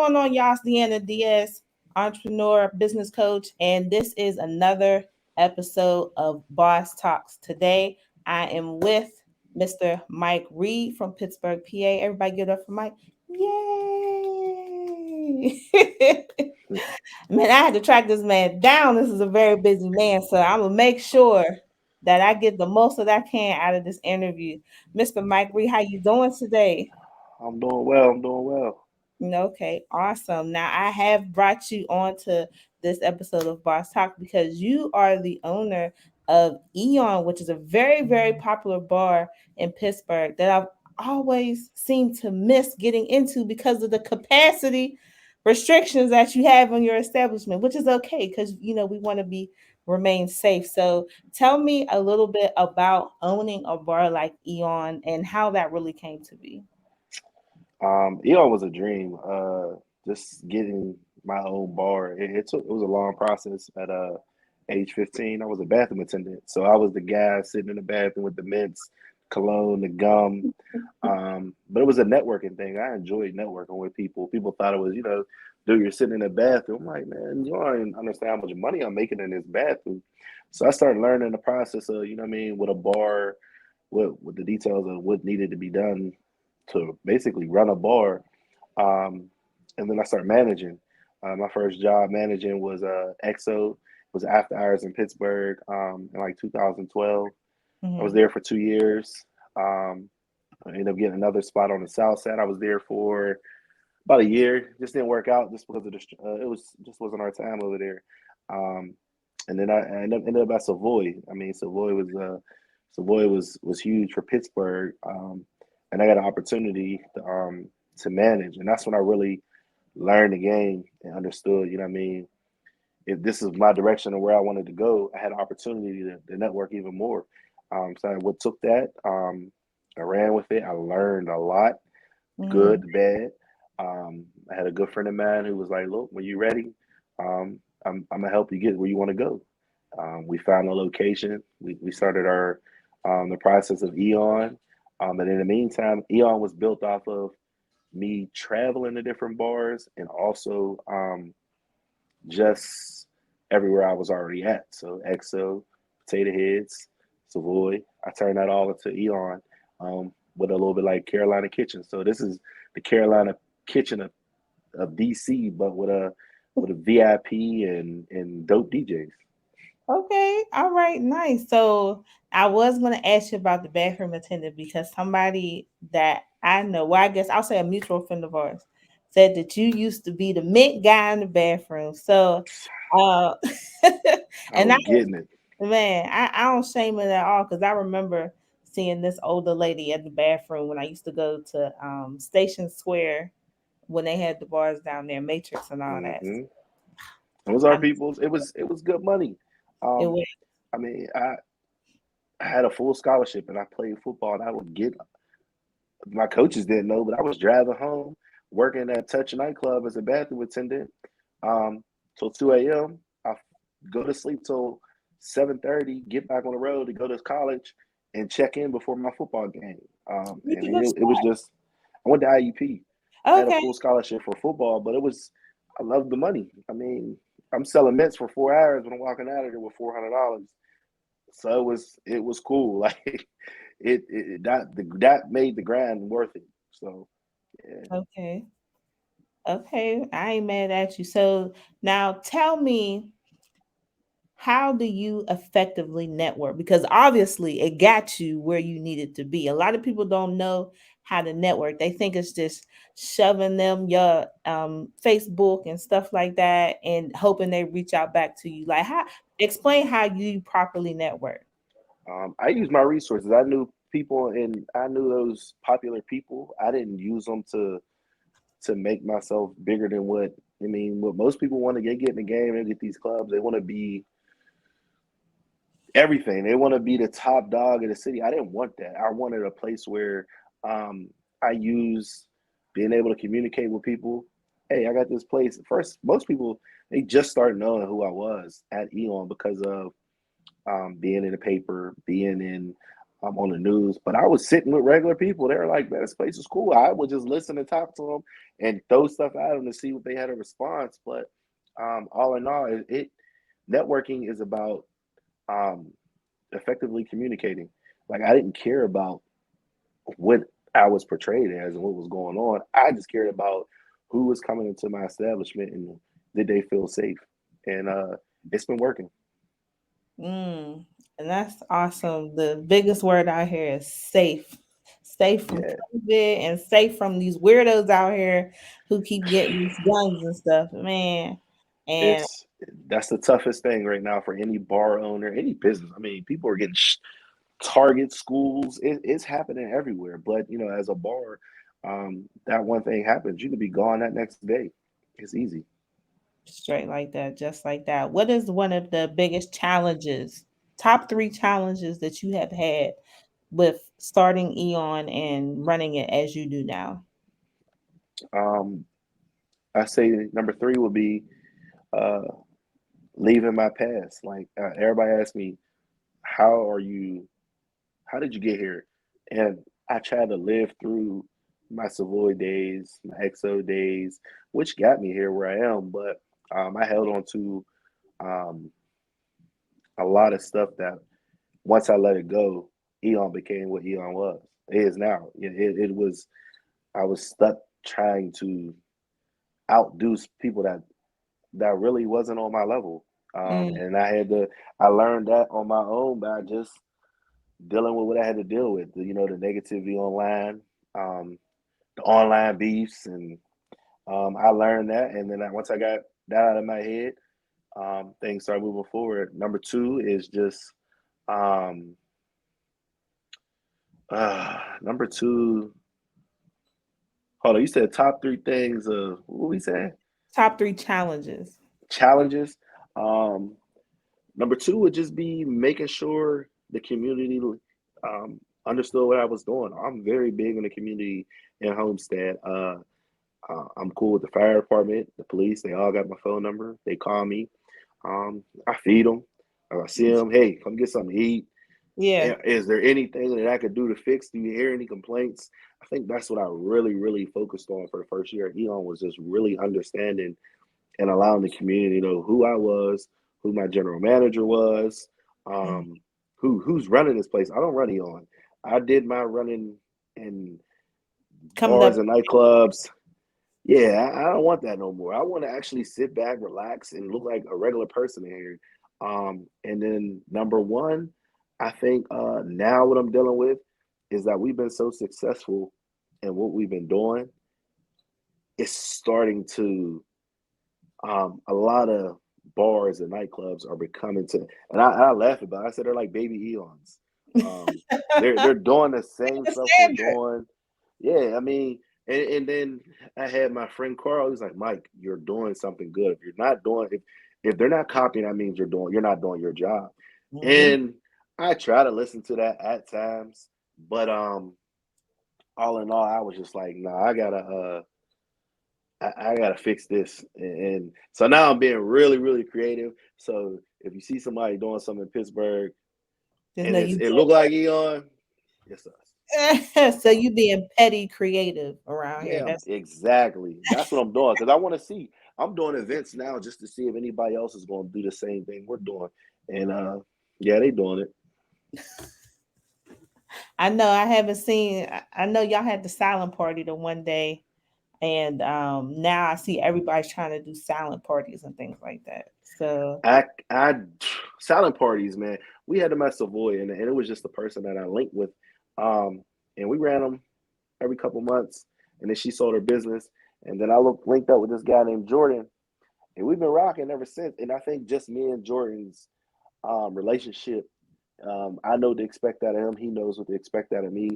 going on, y'all? It's Deanna Diaz, entrepreneur, business coach, and this is another episode of Boss Talks. Today, I am with Mr. Mike Reid from Pittsburgh, PA. Everybody give it up for Mike. Yay! Man, I had to track this man down. This is a very busy man, so I'm gonna make sure that I get the most that I can out of this interview. Mr. Mike Reid, how you doing today? I'm doing well. I'm doing well. Okay, awesome. Now I have brought you on to this episode of Boss Talk because you are the owner of Eon, which is a very, very popular bar in Pittsburgh that I've always seemed to miss getting into because of the capacity restrictions that you have on your establishment, which is okay because we want to be remain safe. So tell me a little bit about owning a bar like Eon and how that really came to be. Eon was a dream. Just getting my own bar. It was a long process. At age 15, I was a bathroom attendant, so I was the guy sitting in the bathroom with the mints, cologne, the gum. But it was a networking thing. I enjoyed networking with people. People thought it was, dude, you're sitting in a bathroom. I'm like, man, you don't understand how much money I'm making in this bathroom. So I started learning the process of, you know what I mean, with a bar, with the details of what needed to be done to basically run a bar. Um, and then I started managing. My first job managing was EXO, was after hours in Pittsburgh in like 2012. I was Mhm. there for 2 years. Um, I ended up getting another spot on the south side. I was there for about a year. Just didn't work out just because of it was just wasn't our time over there. Um, and then I ended up at Savoy. I mean, Savoy was huge for Pittsburgh, and I got an opportunity to manage, and that's when I really learned the game and understood. You know what I mean? If this is my direction and where I wanted to go, I had an opportunity to network even more. So I what took that. I ran with it. I learned a lot, Mhm. good, bad. I had a good friend of mine who was like, "Look, when you're ready, I'm gonna help you get where you want to go." We found a location. We started our the process of Eon, and in the meantime, Eon was built off of me traveling to different bars and also just everywhere I was already at. So EXO, Potato Heads, Savoy. I turned that all into Eon with a little bit like Carolina Kitchen. So this is the Carolina Kitchen of DC, but with a VIP and dope DJs. Okay, all right, nice. So I was going to ask you about the bathroom attendant because somebody that I know, well, I guess I'll say a mutual friend of ours, said that you used to be the mint guy in the bathroom. So, uh, I and I was getting it. man, I don't shame it at all because I remember seeing this older lady at the bathroom when I used to go to Station Square when they had the bars down there, Matrix and all that. Hmm. It was our I people's. It was good money. it Um, was I mean, I had a full scholarship and I played football and I would get my coaches didn't know, but I was driving home, working at Touch nightclub as a bathroom attendant, till 2 a.m. I go to sleep till 7:30, get back on the road to go to college and check in before my football game. you And a good it was sport. just I went to IUP. I had a Okay. full scholarship for football, but it was I loved the money. I mean, I'm selling mints for 4 hours when I'm walking out of there with $400. So it was cool. Like that made the grind worth it. So yeah. Okay. Okay. I ain't mad at you. So now tell me, how do you effectively network? Because obviously it got you where you needed to be. A lot of people don't know how to network. They think it's just shoving them your Facebook and stuff like that and hoping they reach out back to you. Like how explain how you properly network. I used my resources. I knew people and I knew those popular people. I didn't use them to make myself bigger than what I mean. What most people want to get in the game and get these clubs, they want to be everything. They want to be the top dog of the city. I didn't want that. I wanted a place where um, I use being able to communicate with people. Hey, I got this place. First, most people they just started knowing who I was at Eon because of being in the paper, being in on the news. But I was sitting with regular people. They were like, "Man, this place is cool." I would just listen and talk to them and throw stuff at them to see what they had a response. But all in all, networking is about um, effectively communicating. Like I didn't care about what I was portrayed as and what was going on. I just cared about who was coming into my establishment and did they feel safe. And it's been working. Mm, and that's awesome. The biggest word out here is safe. Safe from Yeah, COVID and safe from these weirdos out here who keep getting these guns and stuff, man. And it's that's the toughest thing right now for any bar owner, any business. I mean, people are getting target schools. It's happening everywhere. But as a bar, that one thing happens, you could be gone that next day. It's easy. straight like that, just like that. What is one of the biggest challenges, top three challenges that you have had with starting Eon and running it as you do now? Um, I say number three would be uh, leaving my past. Like everybody asks me, how are you? How did you get here? And I tried to live through my Savoy days, my XO days, which got me here where I am. But I held on to um, a lot of stuff that once I let it go, Eon became what Eon was. It is now. It was. I was stuck trying to outdo people that really wasn't on my level. Mm, And I learned that on my own by just dealing with what I had to deal with. The negativity online, um, the online beefs, and I learned that. And then once I got that out of my head, things started moving forward. Number two is just um, number two. Hold on, you said top three things. What we saying? top three challenges. Challenges. Um, Number two would just be making sure the community understood what I was doing. I'm very big in the community in Homestead. I'm cool with the fire department, the police. They all got my phone number. They call me. I feed them. I see them. Hey, come get something to eat. Yeah. Is there anything that I could do to fix? Do you hear any complaints? I think that's what I really, really focused on for the first year. Eon was just really understanding and allowing the community to know who I was, who my general manager was, Mm. um, who's running this place. I don't run Eon. I did my running in Coming bars up. and nightclubs. Yeah, I don't want that no more. I want to actually sit back, relax, and look like a regular person in here. And then number one, I think now what I'm dealing with is that we've been so successful in what we've been doing. It's starting to a lot of bars and nightclubs are becoming to, and I laugh about it. I said they're like baby Eons. Um, they're doing the same The stuff we're standard. doing. Yeah, I mean, and then I had my friend Carl. He's like, Mike, you're doing something good. If you're not doing, if they're not copying, that means you're not doing your job. Hmm. And I try to listen to that at times, but all in all, I was just like, nah, I gotta fix this, and so now I'm being really, really creative. So if you see somebody doing something in Pittsburgh Just and know you it look like Eon, it's us. being so you being petty creative around here. Yeah, That's exactly. That's what I'm doing because I want to see. I'm doing events now just to see if anybody else is going to do the same thing we're doing, and yeah, they doing it. I know I haven't seen I know y'all had the silent party the one day and now I see everybody's trying to do silent parties and things like that. So I silent parties, man. We had them at Savoy, and it was just the person that I linked with, and we ran them every couple months, and then she sold her business, and then I linked up with this guy named Jordan, and we've been rocking ever since. And I think just me and Jordan's relationship, I know to expect out of him. He knows what to expect out of me.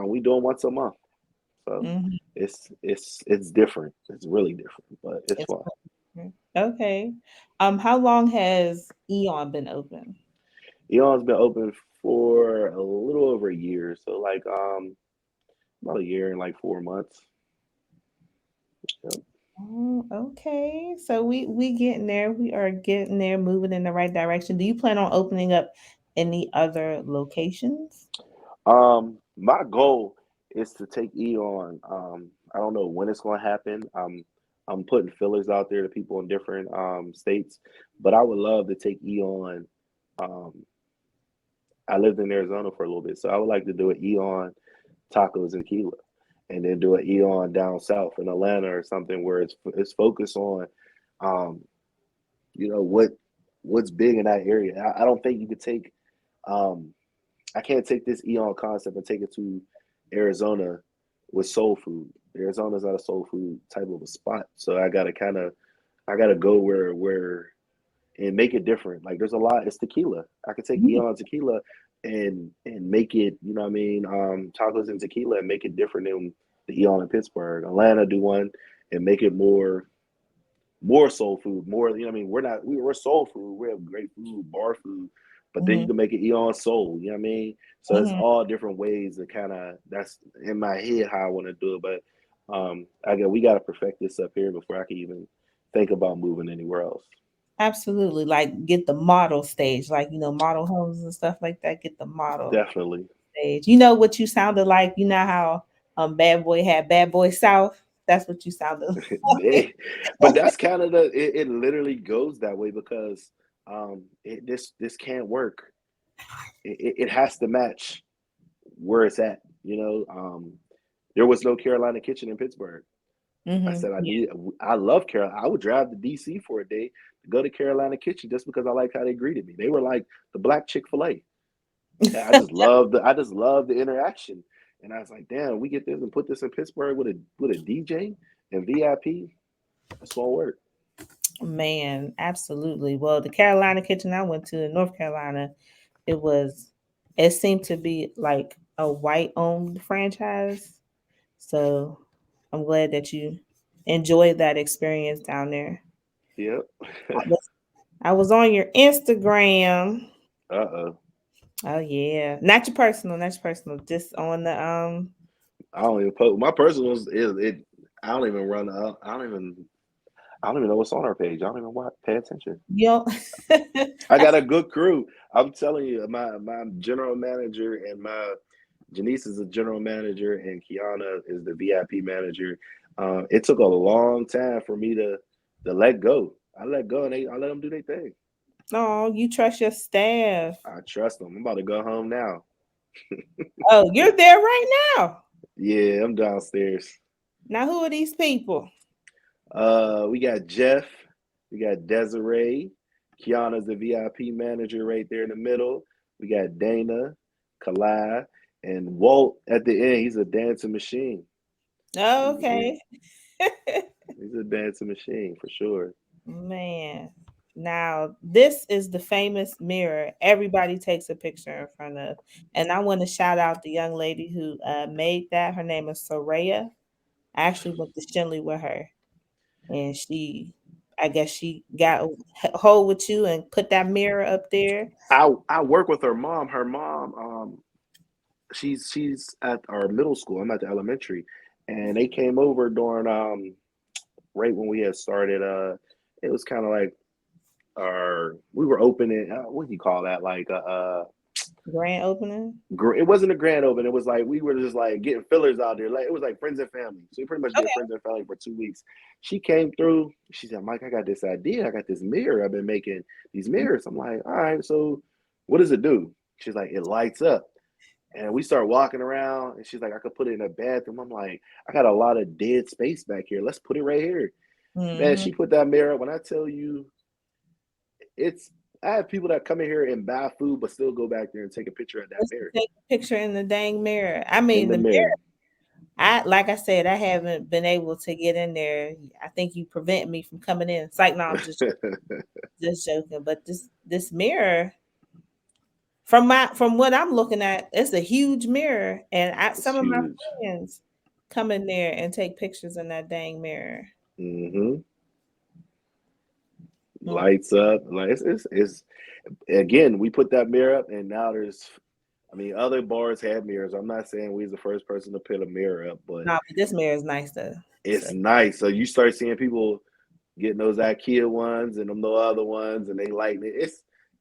We do them once a month, so mhm, it's different. It's really different, but it's it's fun. okay. How long has Eon been open? Eon's been open for a little over a year, so like about a year and like 4 months. Yep. Oh, okay. So we getting there. We are getting there, moving in the right direction. Do you plan on opening up any other locations? My goal is to take Eon. I don't know when it's going to happen. I'm putting fillers out there to people in different states, but I would love to take Eon. Um, I lived in Arizona for a little bit, so I would like to do an Eon tacos and tequila, and then do an Eon down south in Atlanta or something where it's focused on, um, what's big in that area. I don't think you could take. Um, I can't take this Eon concept and take it to Arizona with soul food. Arizona's not a soul food type of a spot, so I gotta go where and make it different. Like there's a lot. It's tequila. I could take Mhm. Eon tequila and make it. You know what I mean? Tacos and tequila and make it different than the Eon in Pittsburgh. Atlanta do one and make it more soul food, more, you know what I mean? We're soul food. We have great food, bar food, but then you Mhm. can make it Eon soul, you know what I mean? So it's Mhm. all different ways to kind of, that's in my head how I want to do it. But we got to perfect this up here before I can even think about moving anywhere else. Absolutely. Like get the model stage, like model homes and stuff like that. Get the model Definitely. stage. You know what you sounded like? You know how Bad Boy had Bad Boy South? That's what you sounded like. They- but that's kind of it literally goes that way because this can't work. It has to match where it's at, there was no Carolina Kitchen in Pittsburgh. I said Yeah. I love Carolina. I would drive to DC for a day to go to Carolina Kitchen just because I like how they greeted me. They were like the black Chick-fil-A. I just love the interaction. And I was like, damn, we get this and put this in Pittsburgh with a DJ and VIP. That's gonna work. Man, absolutely. Well, the Carolina Kitchen I went to in North Carolina, it was it seemed to be like a white owned franchise. So I'm glad that you enjoyed that experience down there. Yep. I was I was on your Instagram. Uh-oh. Oh yeah. Not your personal, just on the I don't even post my personal is it I don't even run I don't even know what's on our page. I don't even pay attention. you know I got that's a good crew. I'm telling you, my general manager and my Janice is a general manager and Kiana is the VIP manager. It took a long time for me to let go. I let go and I let them do their thing. oh, you trust your staff. I trust them. I'm about to go home now. Oh, you're there right now. Yeah, I'm downstairs. Now who are these people? We got Jeff, we got Desiree, Kiana's the VIP manager right there in the middle. We got Dana, Kalai, and Walt at the end. He's a dancing machine. Oh, He, he, okay. he's a dancing machine for sure. Man. Now, this is the famous mirror everybody takes a picture in front of. And I want to shout out the young lady who made that. Her name is Soraya. I actually went to Shinley with her. And I guess she got a hold with you and put that mirror up there. I work with her mom. Her mom, she's at our middle school. I'm at the elementary, and they came over during right when we had started. It was kind of like we were opening. What do you call that? Like Grand opening. it wasn't a grand open. It was like we were just like getting fillers out there. Like it was like friends and family. So we pretty much did friends and family for 2 weeks. She came through. She said, "Mike, I got this idea. I got this mirror. I've been making these mirrors." I'm like, "All right. So what does it do?" She's like, "It lights up." And we start walking around, and she's like, "I could put it in a bathroom." I'm like, "I got a lot of dead space back here. Let's put it right here." Man, Mm-hmm. she put that mirror. When I tell you, it's I have people that come in here and buy food, but still go back there and take a picture of that Just to mirror take a picture in the dang mirror. I in mean, the the mirror. I like I said, I haven't been able to get in there. I think you prevent me from coming in. It's like, no, I'm just joking. But this mirror, from what I'm looking at, it's a huge mirror, and It's some of my huge. friends come in there and take pictures in that dang mirror. Hmm. Mm. Lights up. Like it's again, we put that mirror up, and now there's. I mean, other bars have mirrors. I'm not saying we was the first person to put a mirror up, but Nah, but this mirror is nice though. it's So. nice. So you start seeing people getting those IKEA ones and them no other ones, and they lighting it.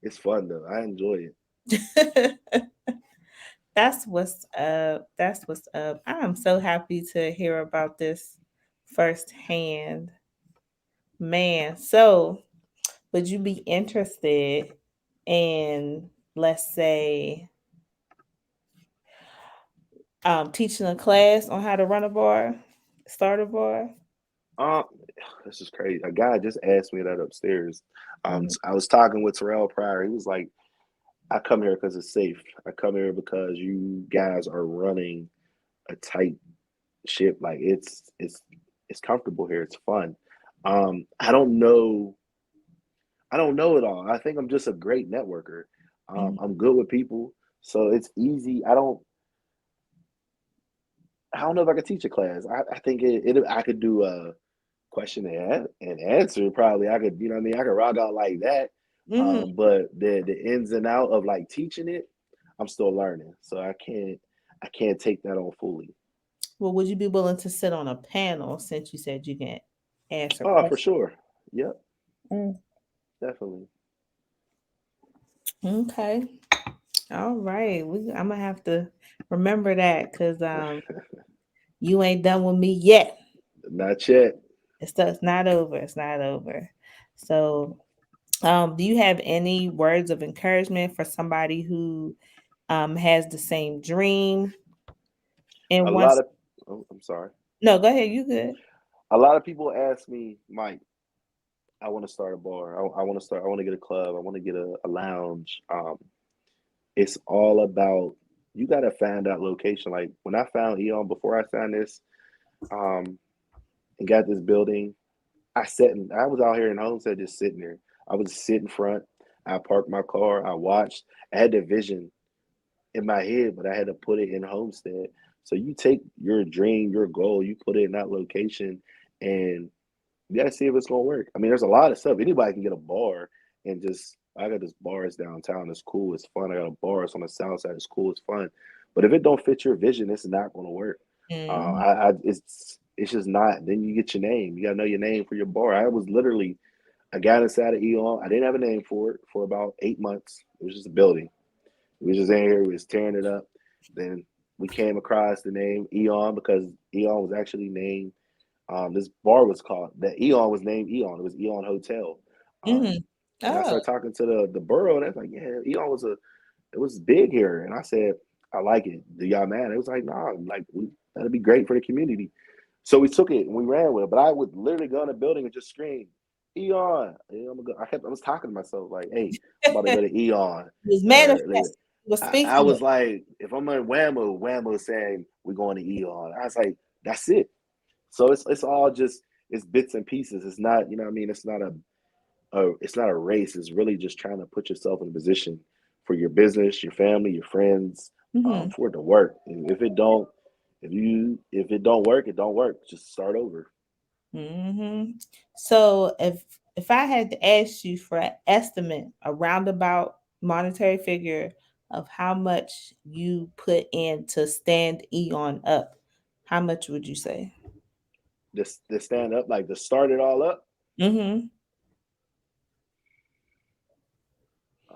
It's fun though. I enjoy it. That's what's up. That's what's up. I am so happy to hear about this firsthand. Man, so would you be interested in, let's say, teaching a class on how to run a bar, start a bar? Um, this is crazy. A guy just asked me that upstairs. Mm, I was talking with Terrell Pryor. He was like, "I come here because it's safe. I come here because you guys are running a tight ship. Like it's comfortable here. It's fun. I don't know. I don't know it all. I think I'm just a great networker. mm, I'm good with people, so it's easy. I don't know if I could teach a class. I think I could do a question and answer. Probably I could, you know what I mean? I could rock out like that. mhm. But the ins and out of like teaching it, I'm still learning. So I can't take that on fully. Well, would you be willing to sit on a panel since you said you can answer Oh, for questions? sure. Yep, Mm, definitely. okay. All right. I'm gonna have to remember that because you ain't done with me yet. Not yet. It's not over. It's not over. So, do you have any words of encouragement for somebody who has the same dream and A lot wants? of oh, I'm sorry. No, go ahead. You good? A lot of people ask me, Mike, I want to start a bar. I want to start. I want to get a club. I want to get a lounge. It's all about you got to find that location. Like when I found Eon before I found this, um, and got this building, I was out here in Homestead just sitting there. I was sit in front. I parked my car. I watched. I had the vision in my head, but I had to put it in Homestead. So you take your dream, your goal, you put it in that location, and you gotta see if it's gonna work. I mean, there's a lot of stuff. Anybody can get a bar and just I got this bars downtown. It's cool. It's fun. I got a bars on the south side. It's cool. It's fun. But if it don't fit your vision, it's not gonna work. Mm-hmm. It's just not. Then you get your name. You gotta know your name for your bar. I was literally I got inside of Eon. I didn't have a name for it for about 8 months. It was just a building. We was just in here. We was tearing it up. Then we came across the name Eon because Eon was actually named this bar was called that Eon was named Eon. It was Eon Hotel. Mm-hmm. Um, and I Oh. started talking to the borough, and I was like, "Yeah, Eon was it was big here." And I said, "I like it. Do y'all man?" It was like, "Nah, like that'd be great for the community." So we took it and we ran with it. But I would literally go in the building and just scream, "Eon!" And I was talking to myself like, "Hey, I'm about to go to Eon." It was Or manifesting. It was I speaking it. was like, if I'm in Whammo saying we're going to Eon. I was like, that's it. So it's all just it's bits and pieces. It's not, you know what I mean? It's not a race. It's really just trying to put yourself in a position for your business, your family, your friends, Mm-hmm. for it to work. And if it don't work, it don't work. Just start over. Mm-hmm. So if I had to ask you for an estimate, a roundabout monetary figure of how much you put in to stand Eon up, how much would you say? This stand up, like to start it all up. Mm-hmm.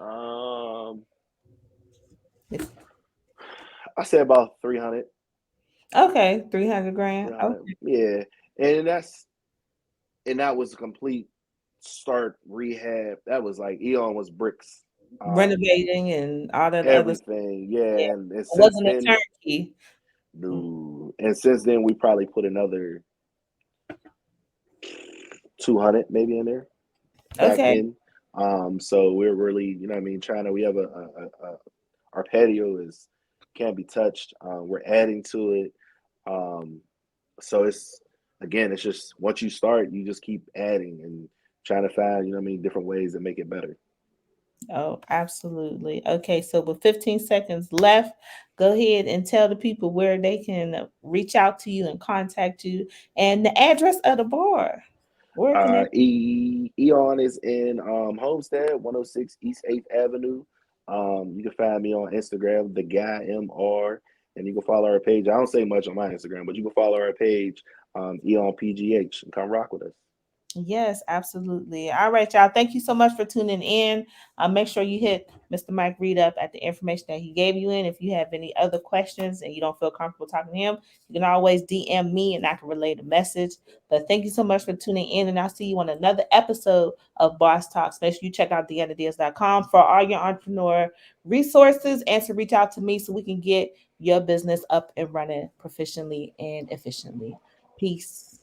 Um I say about 300. Okay, 300 grand. 300. Okay. Yeah. And that was a complete start rehab. That was like Eon was bricks. Um, Renovating and all that other stuff. everything. Yeah. Yeah. And It since wasn't a then, turnkey. no. And since then we probably put another 200 maybe in there back Okay. in. So we're really, you know what I mean, trying to we have a our patio is can't be touched. We're adding to it. Um, so it's again, it's just once you start, you just keep adding and trying to find, you know what I mean, different ways to make it better. Oh, absolutely. Okay, so with 15 seconds left, go ahead and tell the people where they can reach out to you and contact you and the address of the bar. Where can they? Eon is in Homestead, 106 East 8th Avenue. You can find me on Instagram, the guy MR, and you can follow our page. I don't say much on my Instagram, but you can follow our page, Eon PGH, and come rock with us. Yes, absolutely. All right, y'all. Thank you so much for tuning in. Make sure you hit Mr. Mike Reid up at the information that he gave you in. If you have any other questions and you don't feel comfortable talking to him, you can always DM me and I can relay the message. But thank you so much for tuning in, and I'll see you on another episode of Boss Talks. Make sure you check out deannadeals.com for all your entrepreneur resources and to reach out to me so we can get your business up and running proficiently and efficiently. Peace.